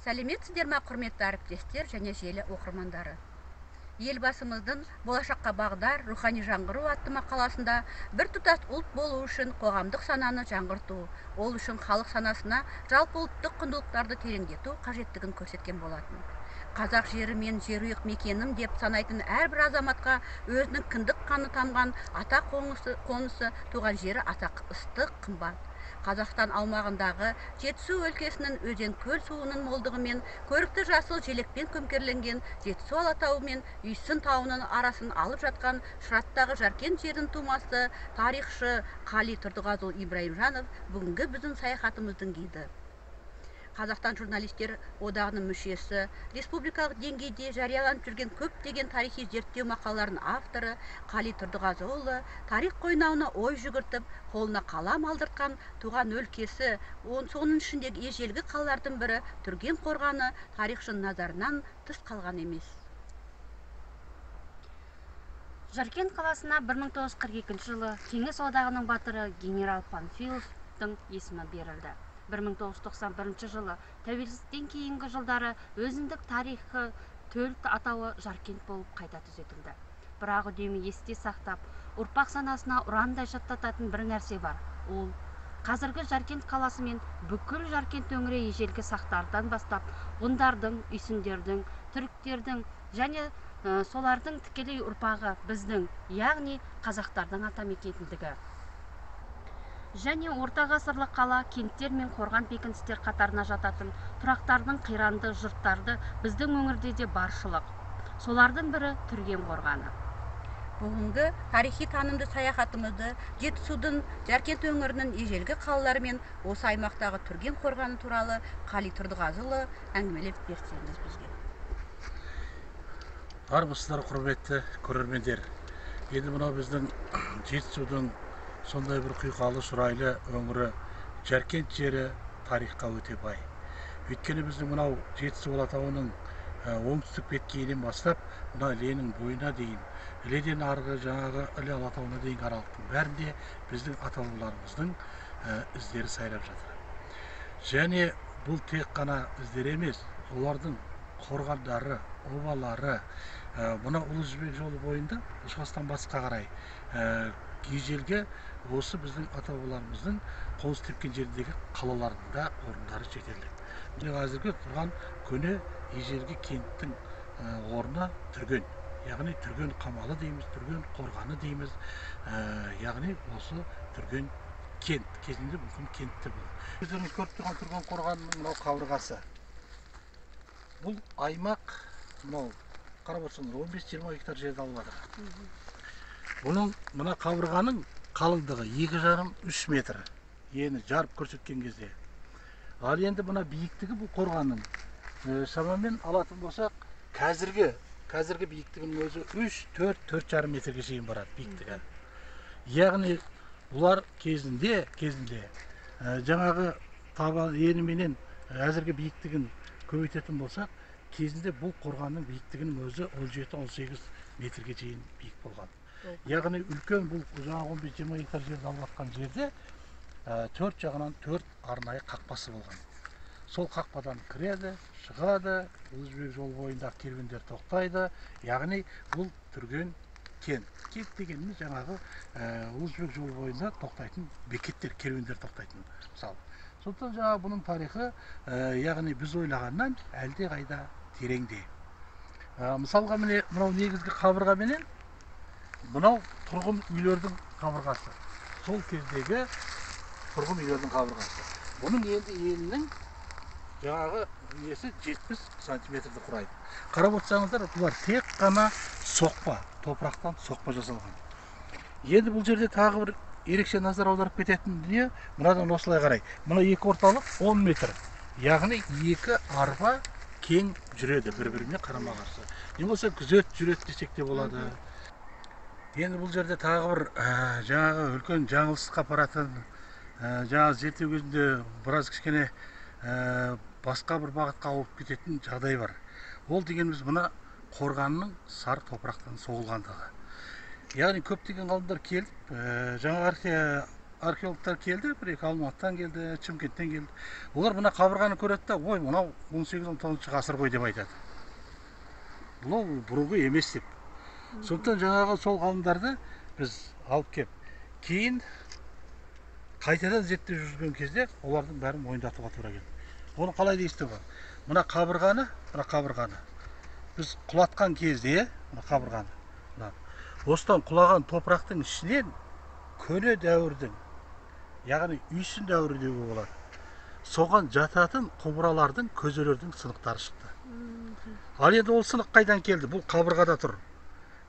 Сәлеметсіздер ме, құрметті әріптестер және желі оқырмандары. Елбасымыздың болашаққа бағдар рухани жаңғыру атты мақаласында біртұтас ұлт болу үшін қоғамдық сананы жаңғырту, ол үшін халық санасына жалпы ұлттық құндылықтарды тереңдету қажеттігін көрсеткен болатын. Қазақ жері мен жерұйық мекенім деп санайтын әрбір азаматқа өзінің кіндік қаны тамған ата қонысы туған жері аса ыстық, қымбат. Қазақстан аумағындағы Жетісу өлкесінің өзен көл суының молдығымен көрікті жасыл желекпен көмкерленген Жетісу алатауы мен Үйсін тауының арасын алып жатқан Шыраттағы Жаркент жердің тумасы тарихшы Қали Тұрдығазұлы Ибраимжанов бүгінгі біздің саяхатымыздың гиді. Қазақстан журналистер одағының мүшесі, республикалық деңгейде жарияланып жүрген көптеген тарихи зерттеу мақалаларының авторы Қали Тұрдығазұлы тарих қойнауына ой жүгіртіп, қолына қалам алдыртқан туған өлкесі, соның ішіндегі ежелгі қалалардың бірі Түрген қорғаны тарихшының назарынан тыс қалған емес. Жаркент қаласына 1942 жылы Кеңес одағының батыры генерал Панфиловтың есімі берілді. 1991 жылы тәуелсіздіктен кейінгі жылдары өзіндік тарихы төл атауы Жаркент болып қайта түзетілді. Бірақ үдемі есте сақтап, ұрпақ санасына ұрандай жаттататын бір нәрсе бар. Ол қазіргі Жаркент қаласы мен бүкіл Жаркент өңірі ежелгі сақтардан бастап, ғұндардың, үйсіндердің, түріктердің және солардың тікелей ұрпағы біздің, яғни қазақтардың атамекендігі. Және орта ғасырлық қала, кенттер мен қорған бекіністер қатарына жататын тұрақтардың қиранды жұрттарды біздің өңірде де баршылық. Солардың бірі Түрген қорғаны. Бүгінгі тарихи танымды саяхатымызды Жетісудың Жаркент өңірінің ежелгі қалалары мен осы аймақтағы Түрген қорғаны туралы Қали Тұрдығазұлы әңгімелеп берсеңіз бізге. Армысыздар, құрметті көрермендер. Енді мынау біздің Жетісудың сондай бір құйқалы сұрайлы өңірі Жаркент жері тарихқа өте бай. Өйткені біздің мынау Жетісу алатауының оңтүстік беткейінен бастап, мына Ленің бойына дейін, Іледен арғы жаңағы Іле алатауына дейін аралықтың бәрінде біздің ата-бабаларымыздың іздері сайрап жатыр. Және бұл тек қана іздер емес, олардың қорғандары, обалары, мына Ұлы Жібек жолы бойында шығыстан батысқа қарай ежелгі осы біздің ата-бабаларымыздың қоныс тепкен жердегі қалаларында орындары жетерлік. Қазіргі тұрған көне ежелгі кенттің орны Түрген. Яғни Түрген қамалы дейміз, Түрген қорғаны дейміз. Яғни осы Түрген кент кезінде мүмкін кентті бұл. Өздеріңіз көріп тұрған Түрген қорғанының мынау қабырғасы. Бұл аймақ мынау қарап отырсаңыз 15-20 гектар жерді алып жатыр. Бұның мына қабырғаның қалыңдығы 2,5-3 метр. Ені жарып көрсеткен кезде. Ал енді мына биіктігі бұл қорғанның шамамен алатын болсақ, қазіргі биіктігінің өзі 3-4,5 метрге шейін барады биіктігі. Яғни бұлар кезінде жаңағы табан еніменен әзіргі биіктігін көбейтетін болсақ, кезінде бұл қорғанның биіктігінің өзі 17-18 метрге шейін биік болған. Яғни үлкен бұл 15-20 гектар жерді алып жатқан жерде төрт жағынан 4 арнайы қақпасы болған. Сол қақпадан кіреді, шығады, Ұлы Жібек жолы бойындағы керуендер тоқтайды. Яғни бұл Түрген кент. Кент дегеніміз жаңағы Ұлы Жібек жолы бойында тоқтайтын бекеттер, керуендер тоқтайтын мысалы. Сондықтан жаңағы бұның тарихы, яғни біз ойлағаннан әлде қайда тереңде. Мысалға міне мынау негізгі қабырға менен мынау тұрғын үйлердің қабырғасы. Сол кездегі тұрғын үйлердің қабырғасы. Бұның енді енінің жаңағы есі 70 сантиметрді құрайды. Қарап отырсаңыздар, бұлар тек қана соқпа, топырақтан соқпа жасалған. Енді бұл жерде тағы бір ерекше назар аударып кететін дүние, мынадан осылай қарай. Мына екі орталық 10 метр. Яғни екі арба кең жүреді бір-біріне қарама-қарсы. Не болса күзет жүреді десек те болады. Енді бұл жерде тағы бір жаңағы үлкен жаңылысқа апаратын, жаңағы зерттеу кезінде біраз кішкене басқа бір бағытқа алып кететін жағдай бар. Ол дегеніміз мына қорғанның сар топырақтан соғылғандығы. Яғни көптеген ғалымдар келіп, жаңа археологтар келді, бір-екі Алматыдан келді, Шымкенттен келді. Олар мына қабырғаны көреді да, ой, мынау 18-19 ғасыр ғой деп айтады. Бұл бұрынғы емес деп. Сондықтан жаңағы сол ғалымдарды біз алып кеп, кейін қайтадан зерттеп жүрген кезде олардың бәрін мойындатуға тура келді. Оны қалай дейсіздер ғой? Мына қабырғаны біз құлатқан кезде, мына қабырғаны, осыдан құлаған топырақтың ішінен көне дәуірдің, яғни үйсін дәуірі деуге болады. Соған жататын құбыралардың, көзелердің сынықтары шықты. Ал енді ол сынық қайдан келді? Бұл қабырғада тұр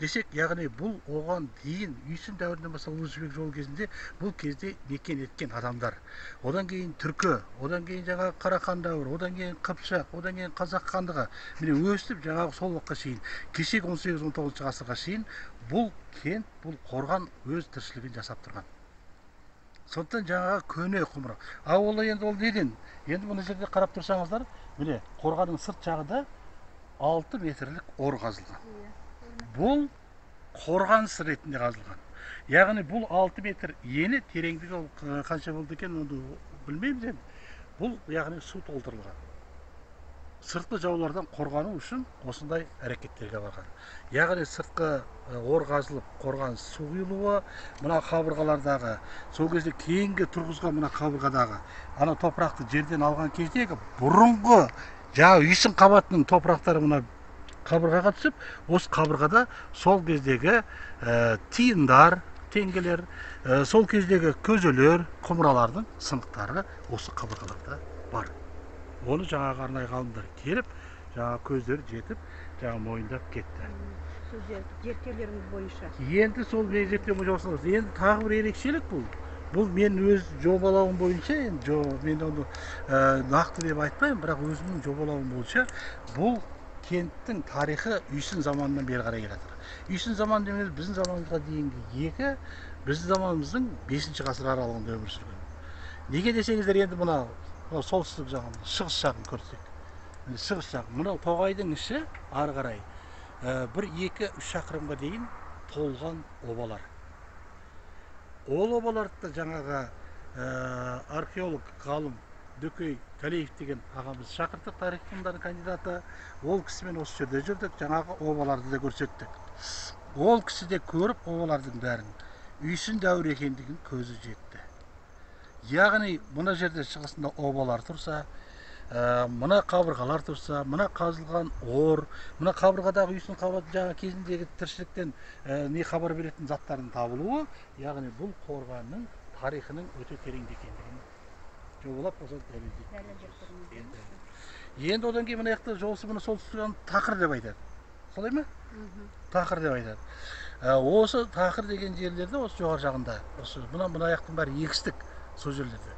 десек, яғни бұл оған дейін үйсін дәуірінен бастап ұлы жібек жолы кезінде бұл кезде мекен еткен адамдар. Одан кейін түркі, одан кейін жаңағы Қарахан дәуірі, одан кейін Қыпшақ, одан кейін Қазақ хандығы. Міне өстіп жаңағы сол уақытқа шейін, кешегі 18-19 ғасырға шейін бұл кент, бұл қорған өз тіршілігін жасап тұрған. Сондықтан жаңағы көне құмыра. Ол енді ол неден? Енді мына жерде қарап тұрсаңыздар, міне қорғанның сырт жағында 6 метрлік ор қазылған. Бұл қорғаныс ретінде қазылған. Яғни бұл 6 метр ені, тереңдігі қанша болды екен, оны білмейміз енді. Бұл яғни су толтырылған. Сыртқы жаулардан қорғану үшін осындай әрекеттерге барған. Яғни сыртқы ор қазылып, қорғаныс су құйылуы, мына қабырғалардағы, сол кезде кейінгі тұрғызған мына қабырғадағы ана топырақты жерден алған кездегі бұрынғы жаңағы үйсін қабатының топырақтары мына қабырғаға түсіп, осы қабырғада сол кездегі тиындар, теңгелер, сол кездегі көзелер, құмыралардың сынықтары осы қабырғаларда бар. Оны жаңағы арнайы ғалымдар келіп, жаңағы көздері жетіп, жаңағы мойындап кетті. Зерттеулеріңіз бойынша. Енді сол зерттеу жолсыз. Енді тағы бір ерекшелік бұл. Бұл мен өз жобалауым бойынша, мен оны нақты деп айтпаймын, бірақ өзімнің жобалауым бойынша бұл кенттің тарихы үйсін заманынан бері қарай келе жатыр. Үйсін заманы демеңіз, біздің заманымызға дейінгі екі, біздің заманымыздың 5-ші ғасыр аралығында өмір сүрген. Неге десеңіздер, енді мынау солтүстік жағын, шығыс жағын көрсек. Шығыс жағы, мынау тоғайдың іші ары қарай 1-2-3 шақырымға дейін толған обалар. Ол обаларды жаңағы археолог ғалым Дөкей Калеев деген ағамыз шақырттық, тарих ғылымдарының кандидаты. Ол кісімен осы жерде жүрдік, жаңағы обаларды да көрсеттік. Ол кісі де көріп, обалардың бәрін үйсін дәуір екендігін көзі жетті. Яғни мына жерде шығысында обалар тұрса, мына қабырғалар тұрса, мына қазылған ор, мына қабырғадағы үйсін қабат жаңа кезіндегі тіршіліктен не хабар беретін заттардың табылуы, яғни бұл қорғанның тарихының өте тереңде екендігін жобалап осал дәлелдейді. Енді одан кейін мына жақта жолсы мұны солтүстік тақыр деп айтады. Солай ма? Тақыр деп айтады. Осы тақыр деген жерлерде, осы жоғар жағында, мына жақтың бәрі егістік сол жерлерде.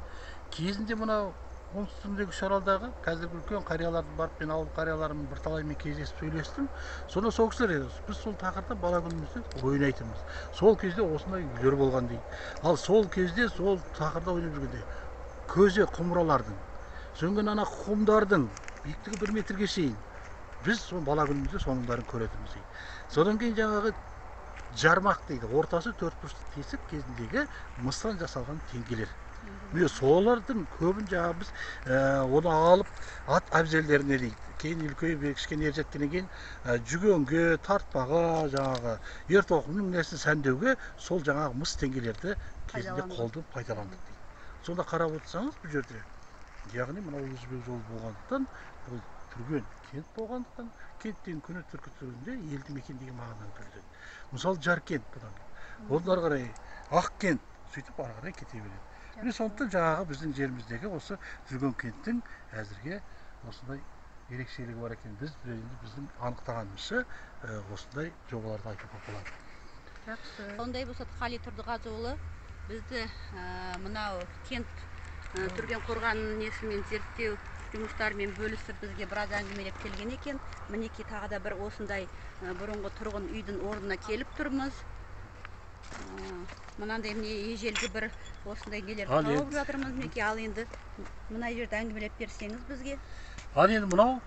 Кезінде мынау оңтүстігіндегі Шоралдағы қазіргі үлкен қариялардың барып, мен ауыл қарияларымен бірталаймен кездесіп сөйлестім. Сонда сол кісілер еді, біз сол тақырда бала күнімізде ойнайтынбыз. Сол кезде осындай үйлер болған дейді. Ал сол кезде сол тақырда ойнап жүргенде көзе құмыралардың, сөнген ана құмдардың биіктігі 1 метрге шейін біз сол бала күнімізде соның бәрін көретінбіз дейді. Содан кейін жаңағы жармақ дейді, ортасы 4 бұрышты тесік кезіндегі мыстан жасалған теңгелер. Міне солардың көбін жаңағы біз оны алып ат әбзелдеріне дейді. Кейін үлкейіп кішкене ержеткеннен кейін жүгенге, тартпаға, жаңағы ер-тоқымның несін сәндеуге сол жаңағы мыс теңгелерді кезінде қолды пайдаландық дейді. Сонда қарап отырсаңыз бұл жерде, яғни мына ұлы жібек жолы болғандықтан, бұл түрген кент болғандықтан, кенттен күні түркі түрінде елді мекен деген мағынадан келеді. Мысалы Жаркент бұдан. Одан қарай Ақкент, сөйтіп ары қарай кете береді. Міне сондықтан жаңағы біздің жеріміздегі осы жүрген кенттің әзірге осындай ерекшелігі бар екен. Біздің анықтағанымызша осындай жобаларды айтуға болады. Жақсы. Ондай болса Қали Тұрдығазыұлы бізді мынау кент түрген қорғанның несімен зерттеу жұмыстарымен бөлісіп бізге біраз әңгімелеп келген екен. Мінекей тағы да бір осындай бұрынғы тұрғын үйдің орнына келіп тұрмыз. Мынандай міне ежелгі бір осындай нелер тауып жатырмыз. Мінекей ал енді мына жерді әңгімелеп берсеңіз бізге. Ал енді мынау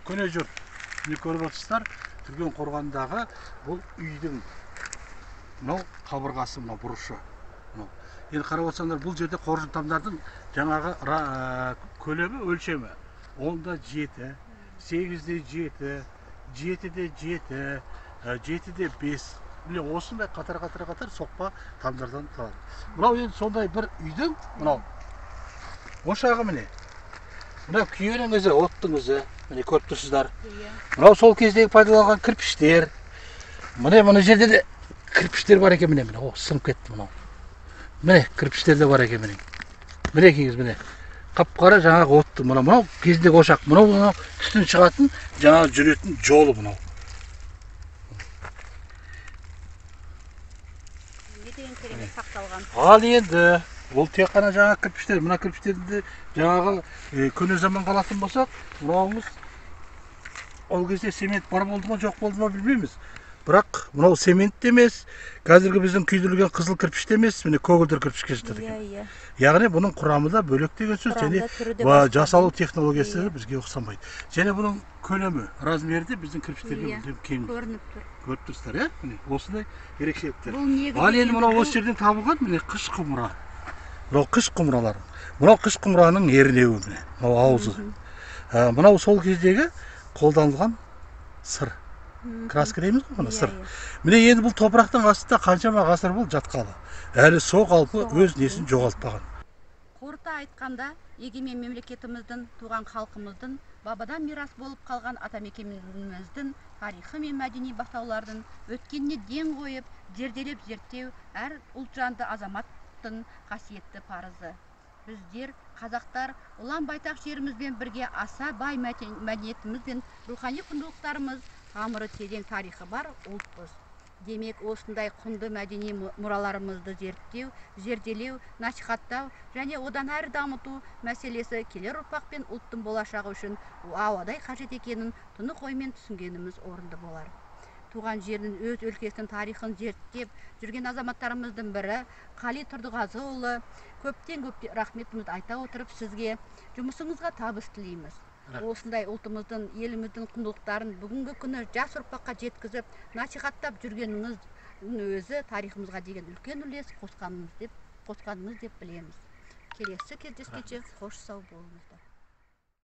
көне жұрт. Міне көріп отырсыздар, түрген қорғандағы бұл үйдің мынау қабырғасы, мынау бұрышы. енді қарап отырсаңдар бұл жерде қоржын тамдардың жаңағы көлемі өлшемі 10-да 7, 8-де 7, 7-де 7, 7-де 5. Міне осындай қатар соқпа тамдардан тұрады. Мынау енді сондай бір үйдің мынау ошағы міне. Мынау күйенің өзі, оттың өзі. Міне көріп тұрсыздар. Мынау сол кездегі пайдаланған кірпіштер. Мына жерде де кірпіштер бар екен міне. О, сынып кетті мынау. Міне кірпіштер де бар екен міне. Міне кеңіз міне. Қап-қара жаңағы отты. Мынау кездегі ошақ. Мынау түтін шығатын жаңағы жүретін жолы мынау. Ал енді ол тек қана жаңағы кірпіштер. Мына кірпіштерді жаңағы көне заман қалатын болсақ, мынауымыз ол кезде цемент бар болды ма, жоқ болды ма білмейміз. Бірақ мынау цемент емес, қазіргі біздің күйдірілген қызыл кірпіш емес, міне көгілдір кірпішке жатады екен. Яғни бұның құрамы да бөлек деген сөз, және жасалу технологиясы бізге ұқсамайды. Және бұның көлемі, размері де біздің кірпіштерге мүлдем кең. Көрініп тұр. Көріп тұрсыздар, иә? Міне осындай ерекшеліктер. Ал енді мынау осы жерден табылған міне қыш құмыра. Мынау қыш құмыралары. Мынау қыш құмыраның ернеуі міне, мынау аузы. Мынау сол кездегі қолданылған сыр. Краска дейміз ғой, мұны сыр. Міне енді бұл топырақтың астында қаншама ғасыр болды жатқалы. Әлі со қалпы өз несін жоғалтпаған. Қорыта айтқанда, егемен мемлекетіміздің, туған халқымыздың, бабадан мирас болып қалған атамекеніміздің тарихы мен мәдени бастаулардың өткеніне ден қойып, зерделеп зерттеу әр ұлтжанды азаматтың қасиетті парызы. Біздер, қазақтар, ұлан байтақ жерімізбен бірге аса бай мәдениетіміз бен рухани құндылықтарымыз, тамыры терең тарихы бар ұлтпыз. Демек, осындай құнды мәдени мұраларымызды зерттеу, зерделеу, насихаттау және одан әрі дамыту мәселесі келер ұрпақ пен ұлттың болашағы үшін ауадай қажет екенін тұнық оймен түсінгеніміз орынды болар. Туған жерінің өз өлкесінің тарихын зерттеп жүрген азаматтарымыздың бірі Қали Тұрдығазыұлы, көптен рахметімізді айта отырып сізге жұмысыңызға табыс тілейміз. Осындай ұлтымыздың, еліміздің құндылықтарын бүгінгі күні жас ұрпаққа жеткізіп, насихаттап жүргеніңіздің өзі тарихымызға деген үлкен үлес қосқаныңыз деп білеміз. Келесі кездескенше қош сау болыңыздар.